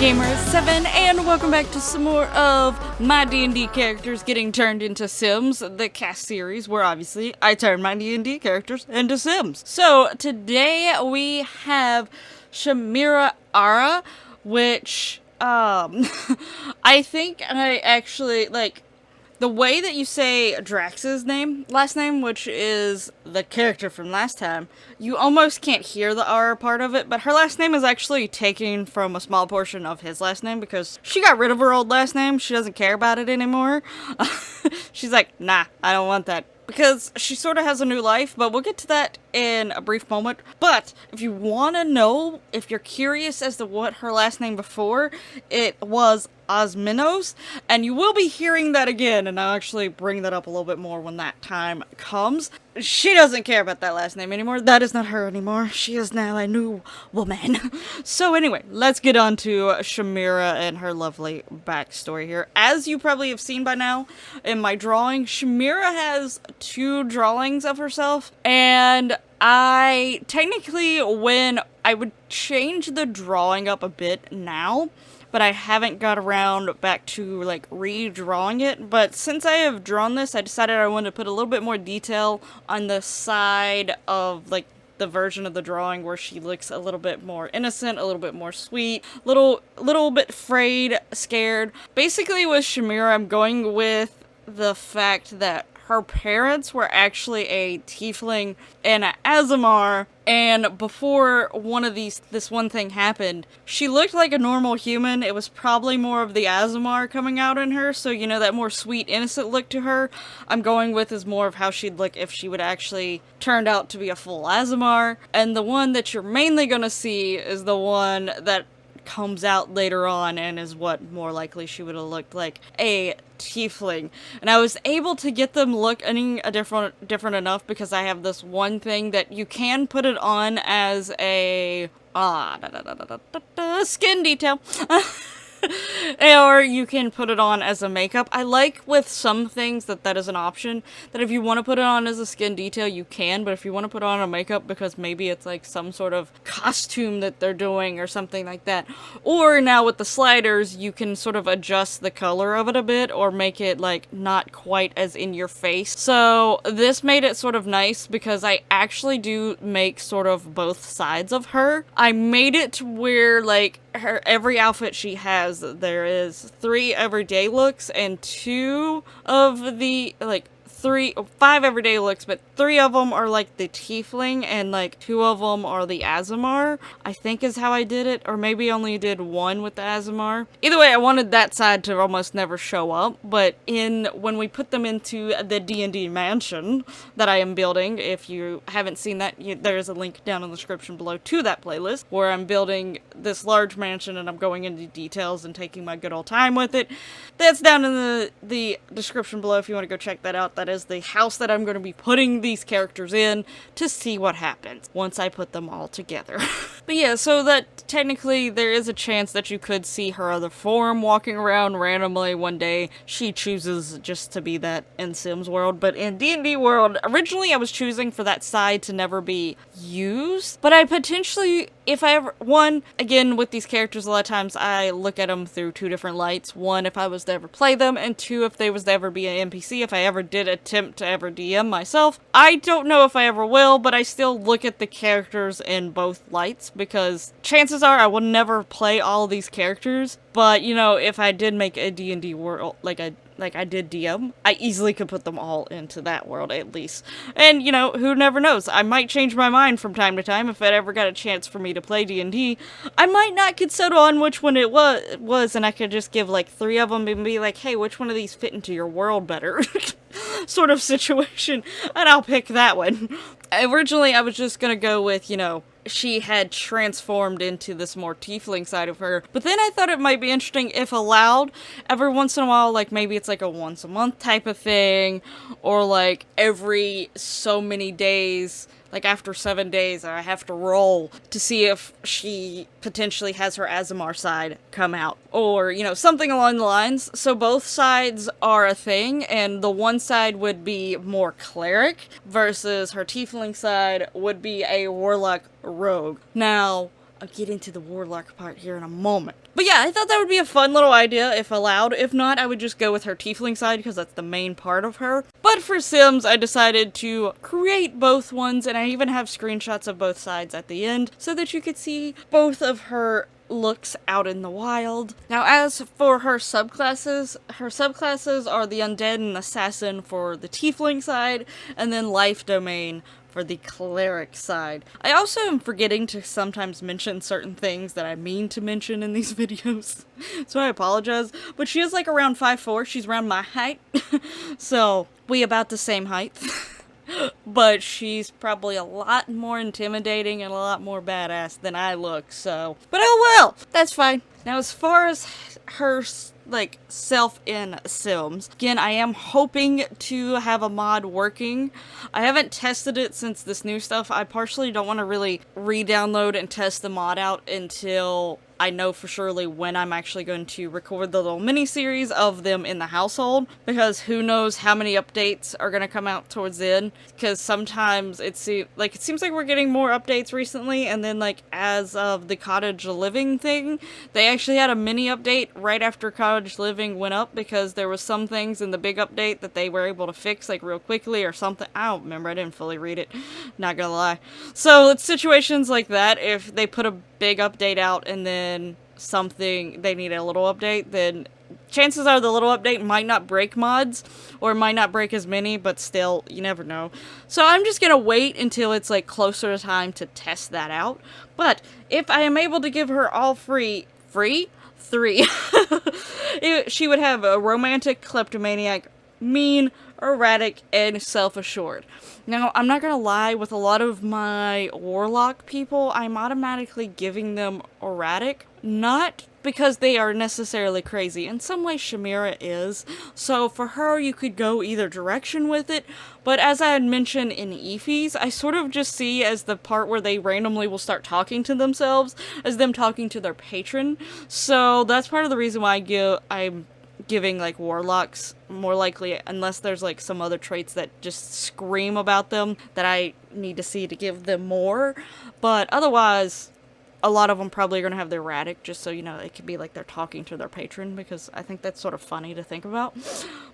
Gamer7, and welcome back to some more of my D&D characters getting turned into Sims, the CAS series, where obviously I turn my D&D characters into Sims. So today we have Shamira Arra, which, I think I actually, the way that you say Drax's last name, which is the character from last time, you almost can't hear the R part of it, but her last name is actually taken from a small portion of his last name because she got rid of her old last name. She doesn't care about it anymore. She's like, nah, I don't want that. Because she sort of has a new life, but we'll get to that in a brief moment. But if you want to know, if you're curious as to what her last name before, it was Osminos, and you will be hearing that again, and I'll actually bring that up a little bit more when that time comes. She doesn't care about that last name anymore. That is not her anymore. She is now a new woman. So anyway, let's get on to Shamira and her lovely backstory here. As you probably have seen by now in my drawing, Shamira has two drawings of herself, and I technically, when I would change the drawing up a bit now, but I haven't got around back to, redrawing it. But since I have drawn this, I decided I wanted to put a little bit more detail on the side of, the version of the drawing where she looks a little bit more innocent, a little bit more sweet, little bit afraid, scared. Basically, with Shamira, I'm going with the fact that her parents were actually a tiefling and an Azamar, and before this one thing happened, she looked like a normal human. It was probably more of the Azamar coming out in her, so that more sweet, innocent look to her, I'm going with is more of how she'd look if she would actually turned out to be a full Azamar. And the one that you're mainly gonna see is the one that comes out later on and is what more likely she would have looked like, a tiefling. And I was able to get them looking different enough because I have this one thing that you can put it on as a skin detail. Or you can put it on as a makeup. I like with some things that is an option, that if you want to put it on as a skin detail, you can, but if you want to put on a makeup because maybe it's some sort of costume that they're doing or something like that. Or now with the sliders, you can sort of adjust the color of it a bit or make it not quite as in your face. So this made it sort of nice because I actually do make sort of both sides of her. I made it to where her every outfit she has, there is 3 everyday looks and 2 of the 5 everyday looks, but 3 of them are the tiefling and 2 of them are the Azamar, I think is how I did it, or maybe only did 1 with the Azamar. Either way, I wanted that side to almost never show up, but when we put them into the D&D mansion that I am building, if you haven't seen that, there's a link down in the description below to that playlist, where I'm building this large mansion and I'm going into details and taking my good old time with it. That's down in the description below if you want to go check that out. That is the house that I'm going to be putting these characters in to see what happens once I put them all together. But yeah, so that technically there is a chance that you could see her other form walking around randomly one day. She chooses just to be that in Sims world, but in D&D world, originally I was choosing for that side to never be used, but I potentially, if I ever, one, again, with these characters, a lot of times I look at them through 2 different lights. 1, if I was to ever play them, and 2, if they was to ever be an NPC, if I ever did attempt to ever DM myself. I don't know if I ever will, but I still look at the characters in both lights, because chances are I will never play all of these characters, but, if I did make a D&D world, like I did DM, I easily could put them all into that world at least. And, who never knows? I might change my mind from time to time if it ever got a chance for me to play D&D. I might not get settled on which one it was, and I could just give 3 of them and be like, hey, which one of these fit into your world better? Sort of situation, and I'll pick that one. Originally, I was just gonna go with, she had transformed into this more tiefling side of her, but then I thought it might be interesting if allowed, every once in a while, maybe it's a once a month type of thing, or every so many days, after 7 days, I have to roll to see if she potentially has her Azamar side come out, or, something along the lines. So both sides are a thing, and the one side would be more cleric, versus her tiefling side would be a warlock rogue. Now, I'll get into the warlock part here in a moment. But yeah, I thought that would be a fun little idea if allowed. If not, I would just go with her tiefling side because that's the main part of her. But for Sims, I decided to create both ones, and I even have screenshots of both sides at the end so that you could see both of her looks out in the wild. Now, as for her subclasses are the undead and assassin for the tiefling side, and then life domain for the cleric side. I also am forgetting to sometimes mention certain things that I mean to mention in these videos, so I apologize, but she is like around 5'4", she's around my height, so we about the same height. But she's probably a lot more intimidating and a lot more badass than I look, so. But oh well! That's fine. Now, as far as her, like, self in Sims, again, I am hoping to have a mod working. I haven't tested it since this new stuff. I partially don't want to really re-download and test the mod out until I know for surely when I'm actually going to record the little mini-series of them in the household, because who knows how many updates are going to come out towards the end, because sometimes it seems like we're getting more updates recently, and then, like, as of the cottage living thing, they actually had a mini update right after cottage living went up, because there was some things in the big update that they were able to fix, like, real quickly or something. I don't remember, I didn't fully read it, not gonna lie. So it's situations like that, if they put a big update out and then something, they need a little update, then chances are the little update might not break mods, or might not break as many, but still, you never know. So I'm just gonna wait until it's, like, closer to time to test that out. But if I am able to give her all three, she would have a romantic, kleptomaniac, mean, erratic, and self-assured. Now, I'm not gonna lie, with a lot of my warlock people, I'm automatically giving them erratic. Not because they are necessarily crazy. In some ways, Shamira is. So for her, you could go either direction with it. But as I had mentioned in Eefies, I sort of just see as the part where they randomly will start talking to themselves as them talking to their patron. So that's part of the reason why I'm giving, like, warlocks more likely, unless there's, like, some other traits that just scream about them that I need to see to give them more. But otherwise, a lot of them probably are going to have the erratic, just so, you know, it could be like they're talking to their patron, because I think that's sort of funny to think about.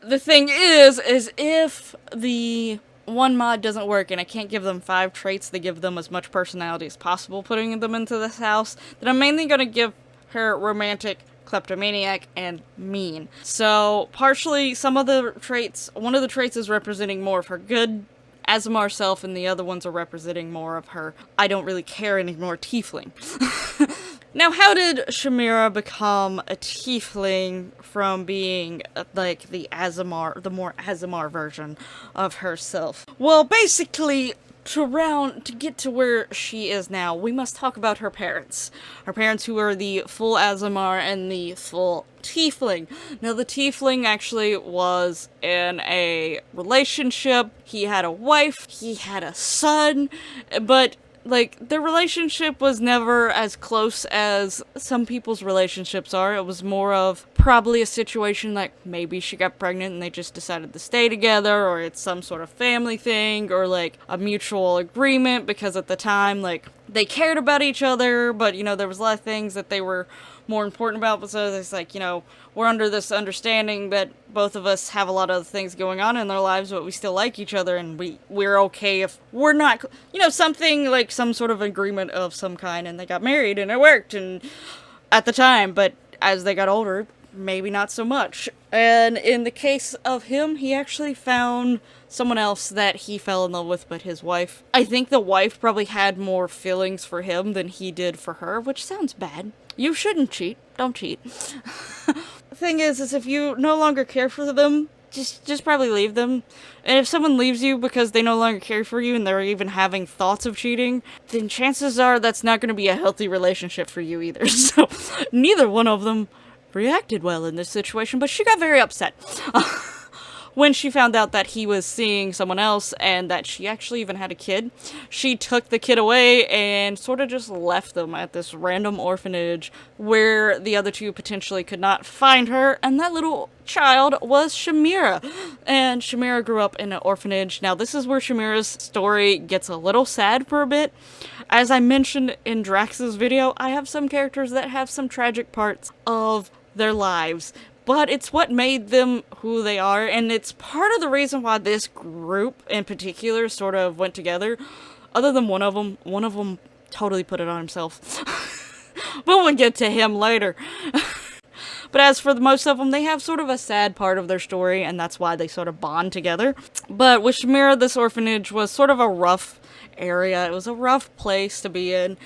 The thing is if the one mod doesn't work and I can't give them 5 traits to give them as much personality as possible putting them into this house, then I'm mainly going to give her romantic, kleptomaniac, and mean. So, partially, some of the traits, one of the traits is representing more of her good Aasimar self, and the other ones are representing more of her I don't really care anymore tiefling. Now, how did Shamira become a tiefling from being, like, the more Aasimar version of herself? Well, basically, to get to where she is now, we must talk about her parents. Her parents, who are the full Aasimar and the full tiefling. Now, the tiefling actually was in a relationship. He had a wife, he had a son, but, like, their relationship was never as close as some people's relationships are. It was more of probably a situation like maybe she got pregnant and they just decided to stay together, or it's some sort of family thing, or, like, a mutual agreement, because at the time, like, they cared about each other, but, you know, there was a lot of things that they were more important about, but so it's like, you know, we're under this understanding that both of us have a lot of things going on in our lives, but we still like each other, and we're okay if we're not, you know, something like some sort of agreement of some kind, and they got married, and it worked, and at the time, but as they got older, maybe not so much. And in the case of him, he actually found someone else that he fell in love with, but his wife. I think the wife probably had more feelings for him than he did for her, which sounds bad. You shouldn't cheat. Don't cheat. The thing is if you no longer care for them, just probably leave them. And if someone leaves you because they no longer care for you and they're even having thoughts of cheating, then chances are that's not going to be a healthy relationship for you either. So, neither one of them reacted well in this situation, but she got very upset when she found out that he was seeing someone else and that she actually even had a kid. She took the kid away and sort of just left them at this random orphanage where the other two potentially could not find her, and that little child was Shamira. And Shamira grew up in an orphanage. Now, this is where Shamira's story gets a little sad for a bit. As I mentioned in Drax's video, I have some characters that have some tragic parts of their lives, but it's what made them who they are, and it's part of the reason why this group in particular sort of went together. Other than one of them totally put it on himself. But we'll get to him later. But as for the most of them, they have sort of a sad part of their story, and that's why they sort of bond together. But with Shamira, this orphanage was sort of a rough area. It was a rough place to be in,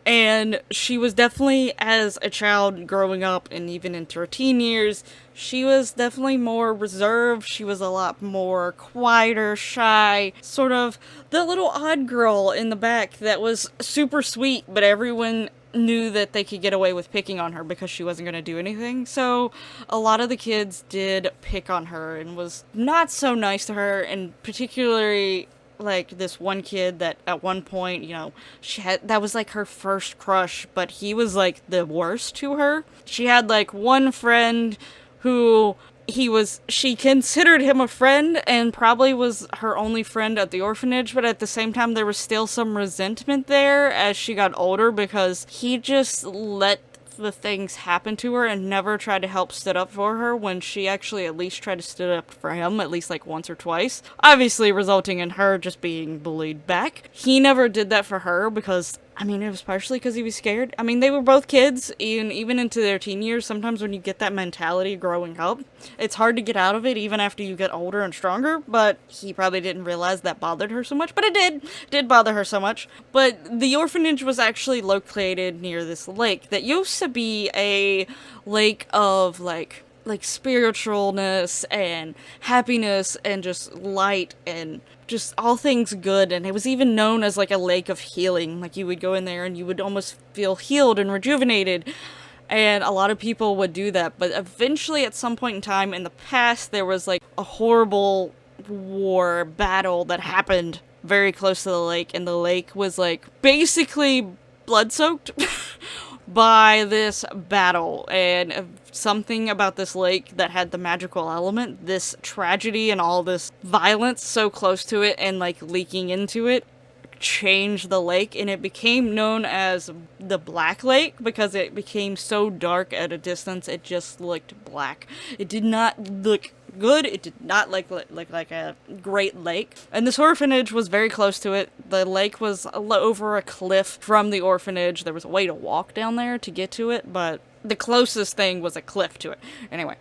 and she was definitely, as a child growing up and even into her teen years, she was definitely more reserved. She was a lot more quieter, shy, sort of the little odd girl in the back that was super sweet, but everyone knew that they could get away with picking on her because she wasn't going to do anything. So a lot of the kids did pick on her and was not so nice to her, and particularly like this one kid that at one point, you know, that was like her first crush, but he was like the worst to her. She had like one friend who she considered him a friend and probably was her only friend at the orphanage, but at the same time there was still some resentment there as she got older because he just let the things happen to her and never tried to help stood up for her when she actually at least tried to stood up for him at least like once or twice, obviously resulting in her just being bullied back. He never did that for her because, I mean, it was partially because he was scared. I mean, they were both kids, even into their teen years. Sometimes when you get that mentality growing up, it's hard to get out of it even after you get older and stronger, but he probably didn't realize that bothered her so much, but it did bother her so much. But the orphanage was actually located near this lake that used to be a lake of like spiritualness and happiness and just light and just all things good, and it was even known as like a lake of healing. Like you would go in there and you would almost feel healed and rejuvenated, and a lot of people would do that. But eventually at some point in time in the past there was like a horrible battle that happened very close to the lake, and the lake was like basically blood-soaked by this battle, and something about this lake that had the magical element, this tragedy and all this violence so close to it and like leaking into it, changed the lake, and it became known as the Black Lake because it became so dark at a distance it just looked black. It did not look good. It did not look like a great lake. And this orphanage was very close to it. The lake was over a cliff from the orphanage. There was a way to walk down there to get to it, but the closest thing was a cliff to it. Anyway.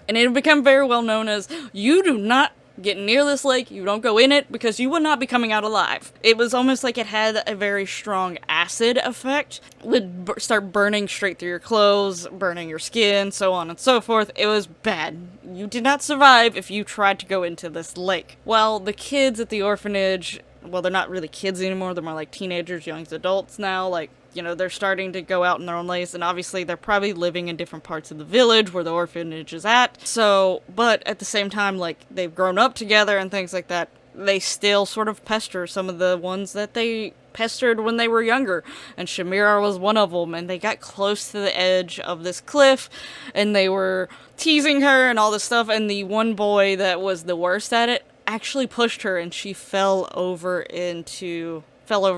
And it had become very well known as, you do not get near this lake, you don't go in it, because you will not be coming out alive. It was almost like it had a very strong acid effect. It would start burning straight through your clothes, burning your skin, so on and so forth. It was bad. You did not survive if you tried to go into this lake. Well, the kids at the orphanage, well, they're not really kids anymore, they're more like teenagers, young adults now, like, you know, they're starting to go out in their own ways, and obviously they're probably living in different parts of the village where the orphanage is at. So, but at the same time, like, they've grown up together and things like that. They still sort of pester some of the ones that they pestered when they were younger, and Shamira was one of them, and they got close to the edge of this cliff, and they were teasing her and all this stuff, and the one boy that was the worst at it actually pushed her, and she fell over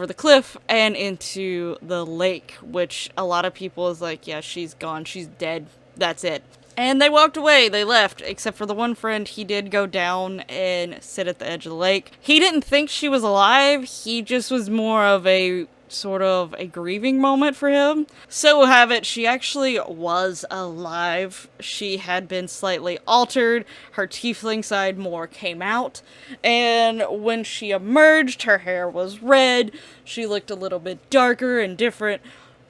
the cliff and into the lake, which a lot of people is like, yeah, she's gone, she's dead, that's it. And they walked away, they left, except for the one friend. He did go down and sit at the edge of the lake. He didn't think she was alive, he just was more of a sort of a grieving moment for him. So have it, she actually was alive. She had been slightly altered, her tiefling side more came out, and when she emerged, her hair was red, she looked a little bit darker and different,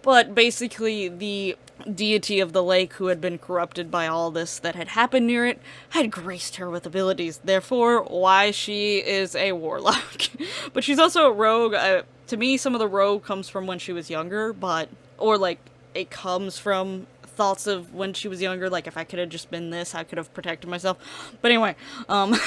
but basically the deity of the lake, who had been corrupted by all this that had happened near it, had graced her with abilities, therefore why she is a warlock. But she's also a rogue. To me, some of the rogue comes from when she was younger, or like it comes from thoughts of when she was younger, like if I could have just been this, I could have protected myself. But anyway, I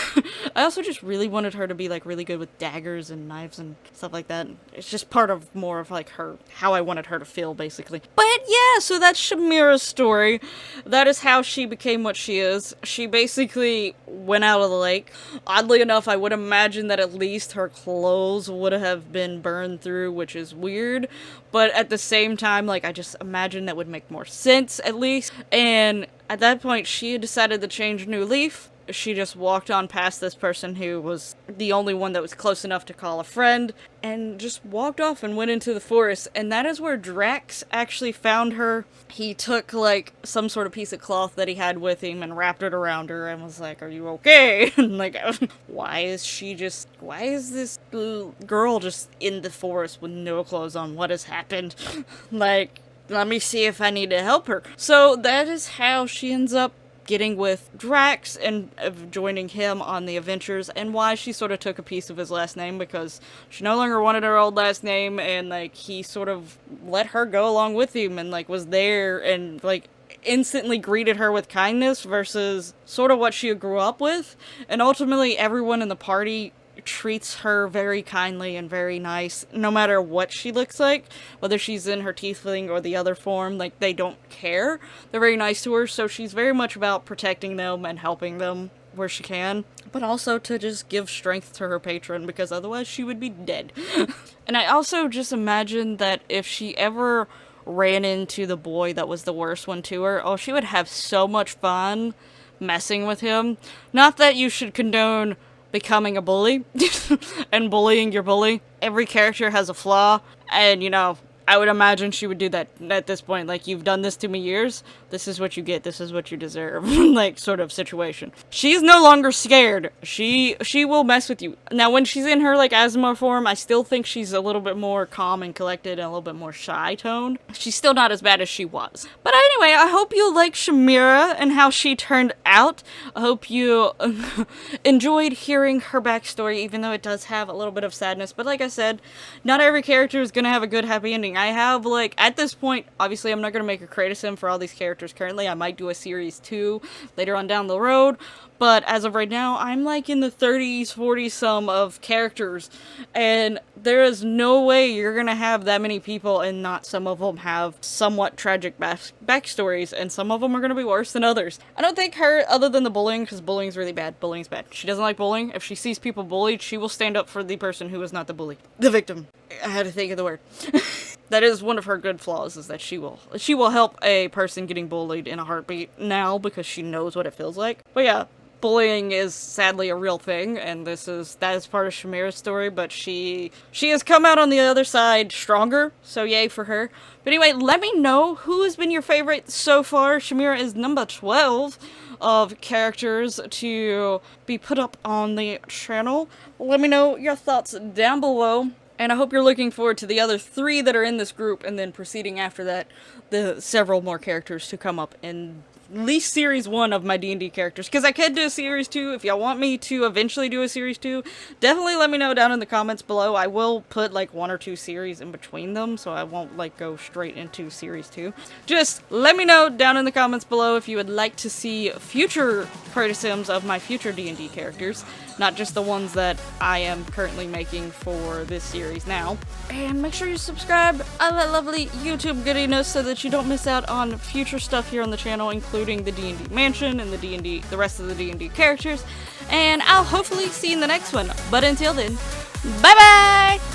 also just really wanted her to be like really good with daggers and knives and stuff like that. It's just part of more of like her, how I wanted her to feel, basically. But yeah, so that's Shamira's story. That is how she became what she is. She basically went out of the lake. Oddly enough, I would imagine that at least her clothes would have been burned through, which is weird. But at the same time, like, I just imagine that would make more sense, at least. And at that point, she had decided to change a new leaf. She just walked on past this person who was the only one that was close enough to call a friend, and just walked off and went into the forest. And that is where Drax actually found her. He took, like, some sort of piece of cloth that he had with him and wrapped it around her and was like, "Are you okay?" And like, why is this girl just in the forest with no clothes on? What has happened? Like, let me see if I need to help her. So that is how she ends up getting with Drax and joining him on the adventures, and why she sort of took a piece of his last name, because she no longer wanted her old last name, and like he sort of let her go along with him and like was there and like instantly greeted her with kindness versus sort of what she grew up with. And ultimately everyone in the party treats her very kindly and very nice, no matter what she looks like, whether she's in her tiefling or the other form. Like, they don't care. They're very nice to her, so she's very much about protecting them and helping them where she can, but also to just give strength to her patron, because otherwise she would be dead. And I also just imagine that if she ever ran into the boy that was the worst one to her, oh, she would have so much fun messing with him. Not that you should condone becoming a bully and bullying your bully. Every character has a flaw, and you know, I would imagine she would do that at this point. Like, you've done this to me years, this is what you get, this is what you deserve, like, sort of situation. She's no longer scared. She will mess with you. Now, when she's in her, like, asthma form, I still think she's a little bit more calm and collected and a little bit more shy toned. She's still not as bad as she was. But anyway, I hope you like Shamira and how she turned out. I hope you enjoyed hearing her backstory, even though it does have a little bit of sadness. But like I said, not every character is gonna have a good happy ending. I have, like, at this point, obviously I'm not going to make a criticism for all these characters currently. I might do a series 2 later on down the road, but as of right now, I'm like in the 30s, 40s some of characters, and there is no way you're going to have that many people and not some of them have somewhat tragic backstories, and some of them are going to be worse than others. I don't think her, other than the bullying, because bullying's really bad. Bullying's bad. She doesn't like bullying. If she sees people bullied, she will stand up for the person who is not the bully. The victim. I had to think of the word. That is one of her good flaws, is that she will help a person getting bullied in a heartbeat now, because she knows what it feels like. But yeah, bullying is sadly a real thing, and that is part of Shamira's story, but she has come out on the other side stronger, so yay for her. But anyway, let me know who has been your favorite so far. Shamira is number 12 of characters to be put up on the channel. Let me know your thoughts down below. And I hope you're looking forward to the other 3 that are in this group, and then proceeding after that, the several more characters to come up in at least series 1 of my D&D characters. Because I could do a series 2. If y'all want me to eventually do a series 2, definitely let me know down in the comments below. I will put like 1 or 2 series in between them, so I won't like go straight into series 2. Just let me know down in the comments below if you would like to see future criticisms of my future D&D characters, not just the ones that I am currently making for this series now. And make sure you subscribe, all that lovely YouTube goodiness, so that you don't miss out on future stuff here on the channel, including the D&D Mansion and the rest of the D&D characters. And I'll hopefully see you in the next one. But until then, bye bye!